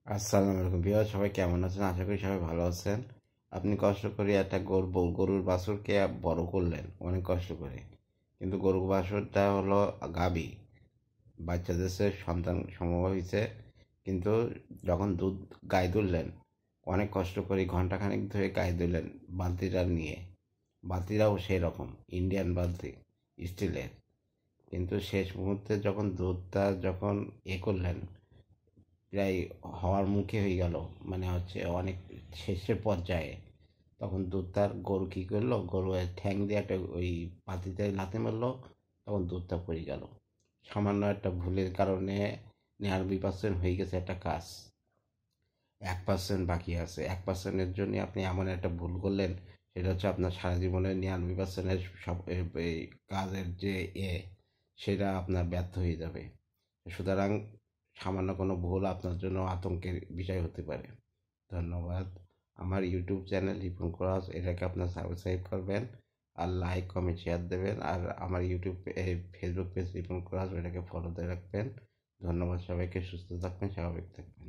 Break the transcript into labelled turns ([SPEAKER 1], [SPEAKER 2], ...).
[SPEAKER 1] আসসালামু আলাইকুম ভিউয়ার, সবাই কেমন আছেন? আশা করি সবাই ভালো আছেন। আপনি কষ্ট করে একটা গরুর বাছুরকে বড় করলেন অনেক কষ্ট করে, কিন্তু গরুর বাছুরটা হলো গাভী, বাচ্চা দিয়েছে, সন্তান সম্ভব হয়েছে, কিন্তু যখন দুধ গায়ে দুললেন অনেক কষ্ট করে ঘন্টাখানেক ধরে গায়ে দুললেন বালতিটা নিয়ে। বালতিটাও সেই রকম ইন্ডিয়ান বালতি, স্টিলের। কিন্তু শেষ মুহূর্তে যখন দুধটা যখন করলেন, প্রায় হওয়ার মুখে হয়ে গেল, মানে হচ্ছে অনেক শেষের পর্যায়ে, তখন দুধটার গরু কী করলো, গরু ঠ্যাং দিয়ে একটা ওই পাতিতে লাথি মারলো, তখন দুধটা পড়ে গেল। সামান্য একটা ভুলের কারণে 99% হয়ে গেছে একটা কাজ, 1% বাকি আছে। 1%-এর জন্য আপনি এমন একটা ভুল করলেন, সেটা হচ্ছে আপনার সারা জীবনের 99%-এর সব এই কাজের যে সেটা আপনার ব্যর্থ হয়ে যাবে। সুতরাং সামান্য কোনো ভুল আপনার জন্য আতঙ্কের বিষয় হতে পারে। ধন্যবাদ। আমার ইউটিউব চ্যানেল রিপন ক্রস, এটাকে আপনার সাবস্ক্রাইব করবেন, আর লাইক কমেন্ট শেয়ার দেবেন, আর আমার ফেসবুক পেজ রিপন ক্রস, ওটাকে ফলো দিয়ে রাখবেন। ধন্যবাদ সবাইকে। সুস্থ থাকবেন, স্বাভাবিক থাকবেন।